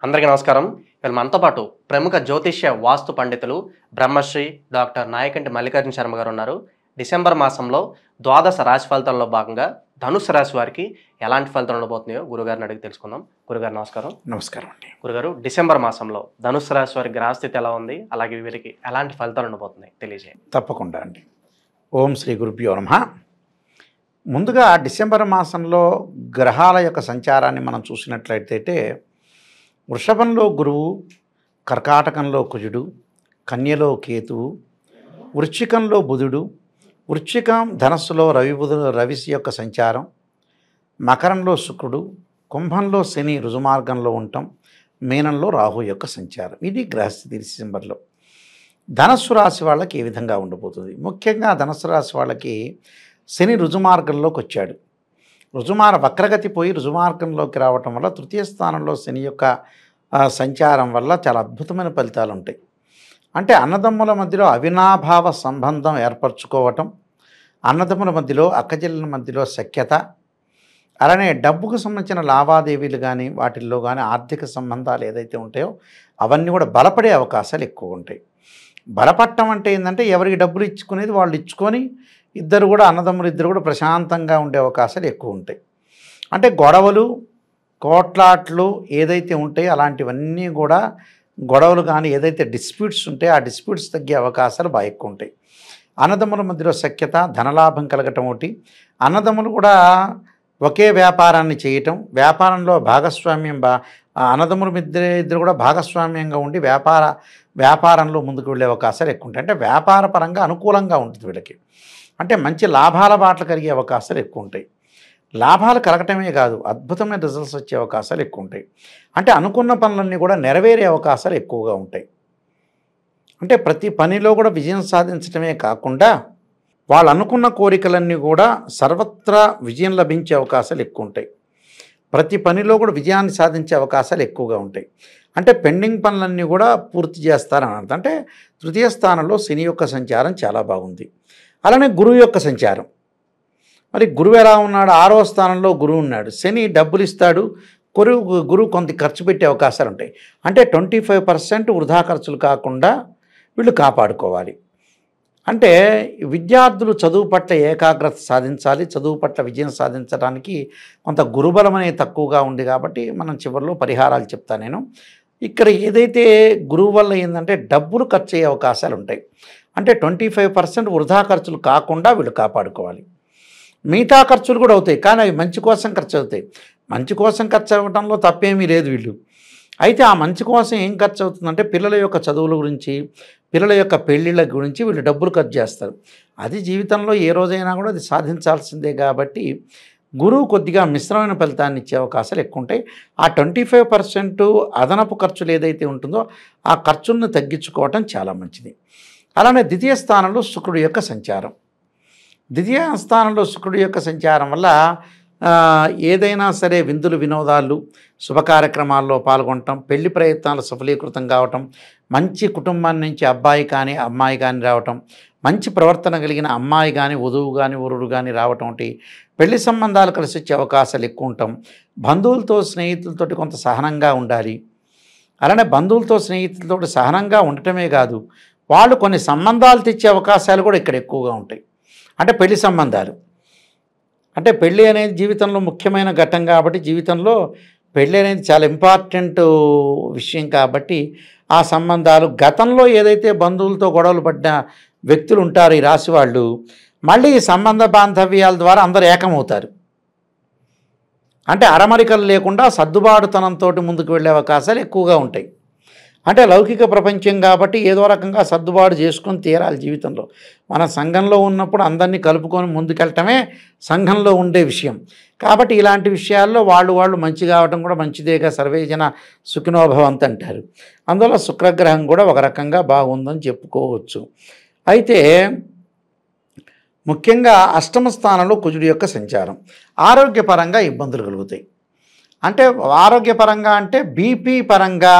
అందరికీ నమస్కారం. వీళ్ళు మనతో పాటు ప్రముఖ జ్యోతిష్య వాస్తు పండితులు బ్రహ్మశ్రీ డాక్టర్ నాయకంటి మల్లికార్జున శర్మ గారు ఉన్నారు. డిసెంబర్ మాసంలో ద్వాదశ రాశి ఫలితాల్లో భాగంగా ధనుసు రాశి వారికి ఎలాంటి ఫలితాలు ఉండబోతున్నాయో గురుగారిని అడిగి తెలుసుకుందాం. గురుగారు నమస్కారం. నమస్కారం అండి. గురుగారు, డిసెంబర్ మాసంలో ధనుసు రాశి వారి గ్రహస్థితి ఎలా ఉంది, అలాగే వీరికి ఎలాంటి ఫలితాలు ఉండబోతున్నాయి తెలియజేయండి. తప్పకుండా అండి. ఓం శ్రీ గురుభ్యో నమః. ముందుగా డిసెంబర్ మాసంలో గ్రహాల యొక్క సంచారాన్ని మనం చూసినట్లయితే వృషభంలో గురువు, కర్కాటకంలో కుజుడు, కన్యలో కేతువు, వృశ్చికంలో బుధుడు, వృశ్చికం ధనస్సులో రవి యొక్క సంచారం, మకరంలో శుక్రుడు, కుంభంలో శని రుజుమార్గంలో ఉండటం, మీనంలో రాహు యొక్క సంచారం. ఇది గ్రహస్థితి డిసెంబర్లో. ధనస్సు రాశి వాళ్ళకి ఏ విధంగా ఉండబోతుంది? ముఖ్యంగా ధనస్సు రాశి వాళ్ళకి శని రుజుమార్గంలోకి వచ్చాడు. వక్రగతి పోయి రుజుమార్గంలోకి రావటం వల్ల తృతీయ స్థానంలో శని యొక్క సంచారం వల్ల చాలా అద్భుతమైన ఫలితాలు ఉంటాయి. అంటే అన్నదమ్ముల మధ్యలో అవినాభావ సంబంధం ఏర్పరచుకోవటం, అన్నదమ్ముల మధ్యలో అక్కచెల్లెల మధ్యలో సఖ్యత, అలానే డబ్బుకు సంబంధించిన లావాదేవీలు కానీ వాటిల్లో కానీ ఆర్థిక సంబంధాలు ఏదైతే ఉంటాయో అవన్నీ కూడా బలపడే అవకాశాలు ఎక్కువ ఉంటాయి. బలపడటం అంటే ఏంటంటే ఎవరికి డబ్బులు ఇచ్చుకునేది వాళ్ళు ఇచ్చుకొని అన్నదమ్ములు ఇద్దరు కూడా ప్రశాంతంగా ఉండే అవకాశాలు ఎక్కువ ఉంటాయి. అంటే గొడవలు కోట్లాట్లు ఏదైతే ఉంటాయో అలాంటివన్నీ కూడా గొడవలు కానీ ఏదైతే డిస్ప్యూట్స్ ఉంటాయో ఆ డిస్ప్యూట్స్ తగ్గే అవకాశాలు బాగా ఎక్కువ ఉంటాయి. అన్నదమ్ముల మధ్యలో సఖ్యత, ధనలాభం కలగటం ఒకటి. అన్నదమ్ములు కూడా ఒకే వ్యాపారాన్ని చేయటం, వ్యాపారంలో భాగస్వామ్యం అన్నదమ్ముల ఇద్దరు కూడా భాగస్వామ్యంగా ఉండి వ్యాపారంలో ముందుకు వెళ్ళే అవకాశాలు ఎక్కువ ఉంటాయి. అంటే వ్యాపార పరంగా అనుకూలంగా ఉంటుంది వీళ్ళకి. అంటే మంచి లాభాల బాటలు కలిగే అవకాశాలు ఎక్కువ ఉంటాయి. లాభాలు కలగటమే కాదు, అద్భుతమైన రిజల్ట్స్ వచ్చే అవకాశాలు ఎక్కువ ఉంటాయి. అంటే అనుకున్న పనులన్నీ కూడా నెరవేరే అవకాశాలు ఎక్కువగా ఉంటాయి. అంటే ప్రతి పనిలో కూడా విజయం సాధించడమే కాకుండా వాళ్ళు అనుకున్న కోరికలన్నీ కూడా సర్వత్రా విజయం లభించే అవకాశాలు ఎక్కువ ఉంటాయి. ప్రతి పనిలో కూడా విజయాన్ని సాధించే అవకాశాలు ఎక్కువగా ఉంటాయి. అంటే పెండింగ్ పనులన్నీ కూడా పూర్తి చేస్తారని అర్థం. అంటే తృతీయ స్థానంలో శని యొక్క సంచారం చాలా బాగుంది. అలానే గురువు యొక్క సంచారం. మరి గురువు ఎలా ఉన్నాడు? 6వ స్థానంలో గురువు ఉన్నాడు. శని డబ్బులు ఇస్తాడు, గురువు కొంత ఖర్చు పెట్టే అవకాశాలు ఉంటాయి. అంటే 25% వృధా ఖర్చులు కాకుండా వీళ్ళు కాపాడుకోవాలి. అంటే విద్యార్థులు చదువు పట్ల ఏకాగ్రత సాధించాలి. చదువు పట్ల విజయం సాధించడానికి కొంత గురుబలం అనేది తక్కువగా ఉంది కాబట్టి మనం చివరిలో పరిహారాలు చెప్తాను నేను. ఇక్కడ ఏదైతే గురువు వల్ల ఏంటంటే డబ్బులు ఖర్చు అయ్యే అవకాశాలు ఉంటాయి. అంటే 25% వృధా ఖర్చులు కాకుండా వీళ్ళు కాపాడుకోవాలి. మిగతా ఖర్చులు కూడా అవుతాయి, కానీ అవి మంచి కోసం ఖర్చు అవుతాయి. మంచి కోసం ఖర్చు అవ్వడంలో తప్పేమీ లేదు వీళ్ళు. అయితే ఆ మంచి కోసం ఏం ఖర్చు అవుతుందంటే పిల్లల యొక్క చదువుల గురించి, పిల్లల యొక్క పెళ్ళిళ్ళ గురించి వీళ్ళు డబ్బులు ఖర్చు చేస్తారు. అది జీవితంలో ఏ రోజైనా కూడా అది సాధించాల్సిందే కాబట్టి గురువు కొద్దిగా మిశ్రమైన ఫలితాన్ని ఇచ్చే అవకాశాలు ఎక్కువ ఉంటాయి. ఆ 25% అదనపు ఖర్చులు ఏదైతే ఉంటుందో ఆ ఖర్చులను తగ్గించుకోవటం చాలా మంచిది. అలానే ద్వితీయ స్థానంలో శుక్రుడి యొక్క సంచారం. ద్వితీయ స్థానంలో శుక్రుడి యొక్క సంచారం వల్ల ఏదైనా సరే విందులు వినోదాలు శుభ కార్యక్రమాల్లో పాల్గొనటం, పెళ్లి ప్రయత్నాలు సఫలీకృతం కావటం, మంచి కుటుంబం నుంచి అబ్బాయి కానీ అమ్మాయి కానీ రావటం, మంచి ప్రవర్తన కలిగిన అమ్మాయి కానీ వధువు కానీ వరుడు కానీ రావటం వంటి పెళ్లి సంబంధాలు కలిసి వచ్చే అవకాశాలు ఎక్కువ ఉంటాం. బంధువులతో స్నేహితులతో కొంత సహనంగా ఉండాలి. అలానే బంధువులతో స్నేహితులతో సహనంగా ఉండటమే కాదు, వాళ్ళు కొన్ని సంబంధాలు తెచ్చే అవకాశాలు కూడా ఇక్కడ ఎక్కువగా ఉంటాయి. అంటే పెళ్లి సంబంధాలు, అంటే పెళ్ళి అనేది జీవితంలో ముఖ్యమైన ఘట్టం కాబట్టి జీవితంలో పెళ్ళి అనేది చాలా ఇంపార్టెంట్ విషయం కాబట్టి ఆ సంబంధాలు గతంలో ఏదైతే బంధువులతో గొడవలు పడ్డ వ్యక్తులు ఉంటారు ఈ రాశి వాళ్ళు, మళ్ళీ ఈ సంబంధ బాంధవ్యాల ద్వారా అందరూ ఏకమవుతారు. అంటే అరమరికలు లేకుండా సర్దుబాటుతనంతో ముందుకు వెళ్ళే అవకాశాలు ఎక్కువగా ఉంటాయి. అంటే లౌకిక ప్రపంచం కాబట్టి ఏదో రకంగా సర్దుబాటు చేసుకొని తీరాలి జీవితంలో. మన సంఘంలో ఉన్నప్పుడు అందరినీ కలుపుకొని ముందుకెళ్ళటమే సంఘంలో ఉండే విషయం. కాబట్టి ఇలాంటి విషయాల్లో వాళ్ళు మంచి కావటం కూడా మంచిదేగా, సర్వేజన సుఖినోభవంతు అంటారు. అందువల్ల శుక్రగ్రహం కూడా ఒక రకంగా బాగుందని చెప్పుకోవచ్చు. అయితే ముఖ్యంగా అష్టమ స్థానంలో కుజుడి యొక్క సంచారం. ఆరోగ్యపరంగా ఇబ్బందులు కలుగుతాయి. అంటే ఆరోగ్యపరంగా అంటే బీపీ పరంగా,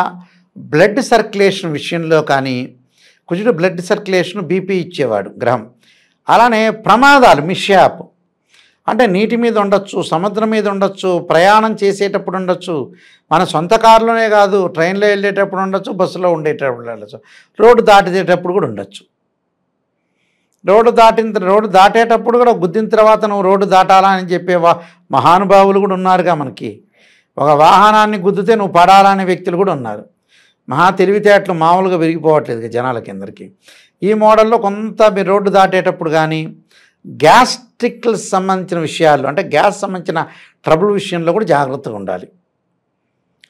బ్లడ్ సర్క్యులేషన్ విషయంలో కానీ, కుజుడు బ్లడ్ సర్క్యులేషన్ బీపీ ఇచ్చేవాడు గ్రహం. అలానే ప్రమాదాలు, మిస్యాప్ అంటే నీటి మీద ఉండొచ్చు, సముద్రం మీద ఉండొచ్చు, ప్రయాణం చేసేటప్పుడు ఉండొచ్చు, మన సొంత కారులోనే కాదు ట్రైన్లో వెళ్ళేటప్పుడు ఉండొచ్చు, బస్సులో ఉండేటప్పుడు ఉండొచ్చు, రోడ్డు దాటేటప్పుడు కూడా ఉండొచ్చు. రోడ్డు దాటేటప్పుడు కూడా గుద్దిన తర్వాత నువ్వు రోడ్డు దాటాలా అని చెప్పే మహానుభావులు కూడా ఉన్నారుగా మనకి. ఒక వాహనాన్ని గుద్దితే నువ్వు పడాలనే వ్యక్తులు కూడా ఉన్నారు. మహా తెలివితేటలు మామూలుగా విరిగిపోవట్లేదు జనాలకి. ఈ మోడల్లో కొంత మీరు రోడ్డు దాటేటప్పుడు కానీ గ్యాస్ట్రిక్కి సంబంధించిన విషయాలు, అంటే గ్యాస్ సంబంధించిన ట్రబుల్ విషయంలో కూడా జాగ్రత్తగా ఉండాలి.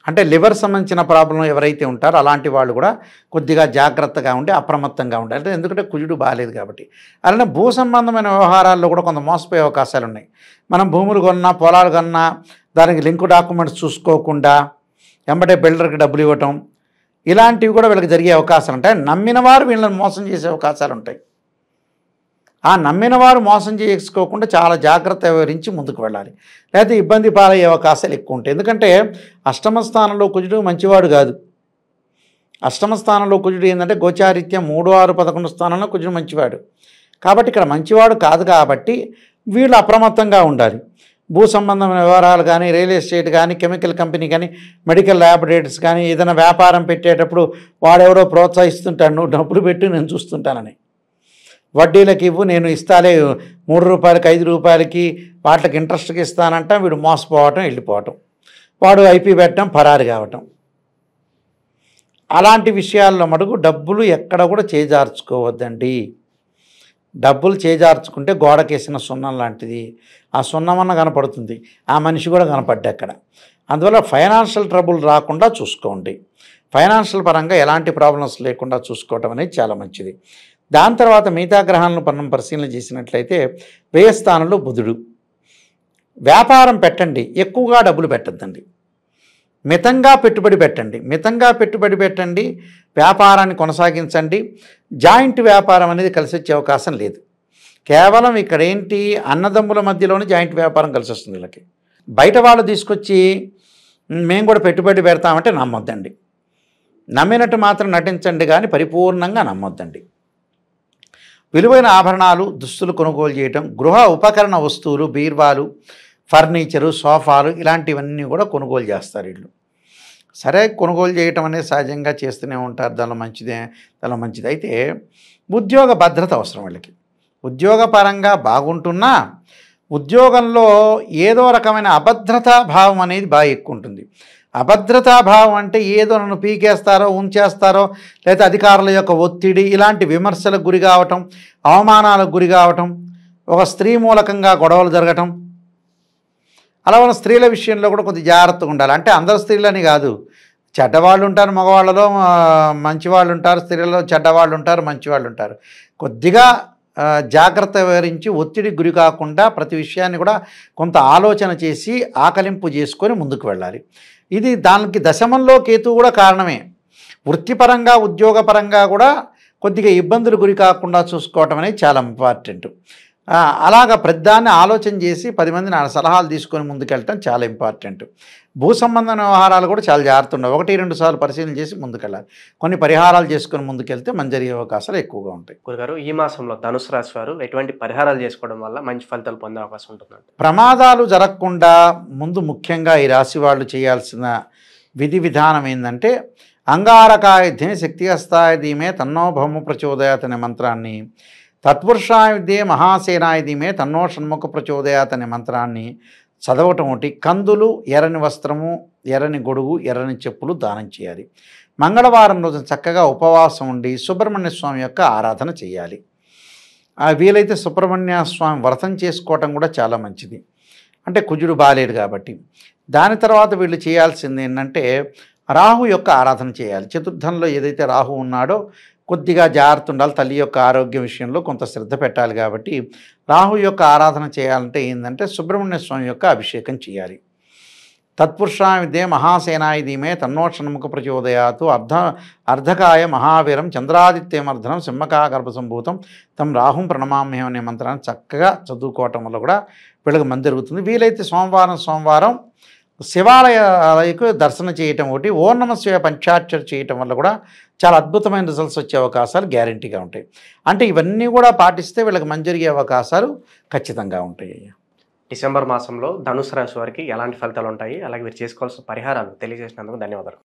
అంటే లివర్ సంబంధించిన ప్రాబ్లం ఎవరైతే ఉంటారో అలాంటి వాళ్ళు కూడా కొద్దిగా జాగ్రత్తగా ఉండి అప్రమత్తంగా ఉండాలి. అంటే ఎందుకంటే కుజుడు బాగాలేదు కాబట్టి. అలానే భూ సంబంధమైన వ్యవహారాల్లో కూడా కొంత మోసపోయే అవకాశాలు ఉన్నాయి. మనం భూములు కొన్నా, పొలాలు కొన్నా దానికి లింక్ డాక్యుమెంట్స్ చూసుకోకుండా వెంబడే బిల్డర్కి డబ్బులు ఇవ్వటం, ఇలాంటివి కూడా వీళ్ళకి జరిగే అవకాశాలు ఉంటాయి. నమ్మిన వారు వీళ్ళని మోసం చేసే అవకాశాలు ఉంటాయి. ఆ నమ్మిన వారు మోసం చేసుకోకుండా చాలా జాగ్రత్త వివరించి ముందుకు వెళ్ళాలి, లేకపోతే ఇబ్బంది పాలయ్యే అవకాశాలు ఎక్కువ ఉంటాయి. ఎందుకంటే అష్టమ స్థానంలో కుజుడు మంచివాడు కాదు. అష్టమ స్థానంలో కుజుడు ఏంటంటే గోచారిత్యం 3, 6, 11 స్థానంలో కుజుడు మంచివాడు కాబట్టి ఇక్కడ మంచివాడు కాదు. కాబట్టి వీళ్ళు అప్రమత్తంగా ఉండాలి. భూ సంబంధమైన వ్యవహారాలు కానీ, రియల్ ఎస్టేట్ కానీ, కెమికల్ కంపెనీ కానీ, మెడికల్ ల్యాబొరేటరీస్ కానీ, ఏదైనా వ్యాపారం పెట్టేటప్పుడు వాడెవరో ప్రోత్సహిస్తుంటాడు, నువ్వు డబ్బులు పెట్టి నేను చూస్తుంటానని, వడ్డీలకు ఇవ్వు నేను ఇస్తాలే, 3 రూపాయలకి 5 రూపాయలకి వాటికి ఇంట్రెస్ట్కి ఇస్తానంట. వీడు మోసపోవటం, వెళ్ళిపోవటం, వాడు ఐపీ పెట్టడం, పరారు కావటం, అలాంటి విషయాల్లో మటుకు డబ్బులు ఎక్కడ కూడా చేజార్చుకోవద్దండి. డబ్బులు చేజార్చుకుంటే గోడకేసిన సున్నం లాంటిది. ఆ సున్నమన్న కనపడుతుంది, ఆ మనిషి కూడా కనపడ్డా అక్కడ. అందువల్ల ఫైనాన్షియల్ ట్రబుల్ రాకుండా చూసుకోండి. ఫైనాన్షియల్ పరంగా ఎలాంటి ప్రాబ్లమ్స్ లేకుండా చూసుకోవటం అనేది చాలా మంచిది. దాని తర్వాత మిగతా గ్రహాలను మనం పరిశీలన చేసినట్లయితే వ్యయ స్థానంలో బుధుడు. వ్యాపారం పెట్టండి, ఎక్కువగా డబ్బులు పెట్టద్దండి. మితంగా పెట్టుబడి పెట్టండి. వ్యాపారాన్ని కొనసాగించండి. జాయింట్ వ్యాపారం అనేది కలిసి వచ్చే అవకాశం లేదు. కేవలం ఇక్కడ ఏంటి, అన్నదమ్ముల మధ్యలోనే జాయింట్ వ్యాపారం కలిసి వస్తుంది వీళ్ళకి. బయట వాళ్ళు తీసుకొచ్చి మేము కూడా పెట్టుబడి పెడతామంటే నమ్మొద్దండి. నమ్మినట్టు మాత్రం నటించండి కానీ పరిపూర్ణంగా నమ్మొద్దండి. విలువైన ఆభరణాలు, దుస్తులు కొనుగోలు చేయటం, గృహ ఉపకరణ వస్తువులు, బీర్వాలు, ఫర్నిచరు, సోఫాలు ఇలాంటివన్నీ కూడా కొనుగోలు చేస్తారు వీళ్ళు. సరే, కొనుగోలు చేయటం అనేది సహజంగా చేస్తూనే ఉంటారు, దానిలో మంచిది. అయితే ఉద్యోగ భద్రత అవసరం వీళ్ళకి. ఉద్యోగపరంగా బాగుంటున్నా ఉద్యోగంలో ఏదో రకమైన అభద్రతా భావం అనేది బాగా ఎక్కువ ఉంటుంది. అభద్రతాభావం అంటే ఏదో నన్ను పీకేస్తారో, ఉంచేస్తారో, లేదా అధికారుల యొక్క ఒత్తిడి, ఇలాంటి విమర్శలకు గురి కావటం, అవమానాలకు గురి కావటం, ఒక స్త్రీ మూలకంగా గొడవలు జరగటం. అలా ఉన్న స్త్రీల విషయంలో కూడా కొద్దిగా జాగ్రత్తగా ఉండాలి. అంటే అందరు స్త్రీలని కాదు, చెడ్డవాళ్ళు ఉంటారు, మగవాళ్ళలో మంచివాళ్ళు ఉంటారు, స్త్రీలలో చెడ్డవాళ్ళు ఉంటారు, మంచివాళ్ళు ఉంటారు. కొద్దిగా జాగ్రత్త వివరించి ఒత్తిడికి గురి కాకుండా ప్రతి విషయాన్ని కూడా కొంత ఆలోచన చేసి ఆకలింపు చేసుకొని ముందుకు వెళ్ళాలి. ఇది దానికి దశమంలో కేతు కూడా కారణమే. వృత్తిపరంగా, ఉద్యోగపరంగా కూడా కొద్దిగా ఇబ్బందులు గురి కాకుండా చూసుకోవటం అనేది చాలా ఇంపార్టెంట్. అలాగా ప్రతిదాన్ని ఆలోచన చేసి 10 మందిని సలహాలు తీసుకొని ముందుకెళ్ళటం చాలా ఇంపార్టెంట్. భూ సంబంధమైన వ్యవహారాలు కూడా చాలా జాగ్రత్త ఉండవు. 1-2 సార్లు పరిశీలన చేసి ముందుకెళ్ళాలి. కొన్ని పరిహారాలు చేసుకొని ముందుకెళ్తే మంచి జరిగే అవకాశాలు ఎక్కువగా ఉంటాయి. గురుగారు, ఈ మాసంలో ధనుసు రాశి వారు ఎటువంటి పరిహారాలు చేసుకోవడం వల్ల మంచి ఫలితాలు పొందే అవకాశం ఉంటుందండి? ప్రమాదాలు జరగకుండా ముందు ముఖ్యంగా ఈ రాశి వాళ్ళు చేయాల్సిన విధి విధానం ఏంటంటే, అంగారకాయుధే శక్తిహస్తాయ ధీమే తన్నో భౌమ ప్రచోదయాత్ అనే మంత్రాన్ని, తత్పురుషాయ విద్యే మహాసేనాయ ధీమే తన్నో షణ్ముఖ ప్రచోదయాత్ అనే మంత్రాన్ని చదవటం ఒకటి. కందులు, ఎర్రని వస్త్రము, ఎర్రని గొడుగు, ఎర్రని చెప్పులు దానం చేయాలి. మంగళవారం రోజున చక్కగా ఉపవాసం ఉండి సుబ్రహ్మణ్య స్వామి యొక్క ఆరాధన చేయాలి. వీలైతే సుబ్రహ్మణ్య స్వామి వ్రతం చేసుకోవటం కూడా చాలా మంచిది. అంటే కుజుడు బాలేడు కాబట్టి. దాని తర్వాత వీళ్ళు చేయాల్సింది ఏంటంటే రాహు యొక్క ఆరాధన చేయాలి. చతుర్థంలో ఏదైతే రాహు ఉన్నాడో కొద్దిగా జాగ్రత్త ఉండాలి. తల్లి యొక్క ఆరోగ్యం విషయంలో కొంత శ్రద్ధ పెట్టాలి. కాబట్టి రాహు యొక్క ఆరాధన చేయాలంటే ఏంటంటే సుబ్రహ్మణ్య స్వామి యొక్క అభిషేకం చేయాలి. తత్పురుషాయ విద్యే మహాసేనాయ ధీమే తన్నో షణ్ముఖ ప్రచోదయాత్ అర్ధకాయ మహావీరం చంద్రాదిత్యమర్ధనం సింహకా గర్భసంభూతం తం రాహుం ప్రణమామ్యం అనే మంత్రాన్ని చక్కగా చదువుకోవటం వల్ల కూడా వీళ్ళకి మంచి జరుగుతుంది. వీలైతే సోమవారం శివాలయాలకు దర్శనం చేయటం ఒకటి, ఓం నమః శివాయ పంచాక్షరి చేయటం వల్ల కూడా చాలా అద్భుతమైన రిజల్ట్స్ వచ్చే అవకాశాలు గ్యారంటీగా ఉంటాయి. అంటే ఇవన్నీ కూడా పాటిస్తే వీళ్ళకి మంచి జరిగే అవకాశాలు ఖచ్చితంగా ఉంటాయి. డిసెంబర్ మాసంలో ధనుసు రాశి వారికి ఎలాంటి ఫలితాలు ఉంటాయి, అలాగే వీరు చేసుకోవాల్సిన పరిహారాలు తెలియజేసినందుకు ధన్యవాదాలు.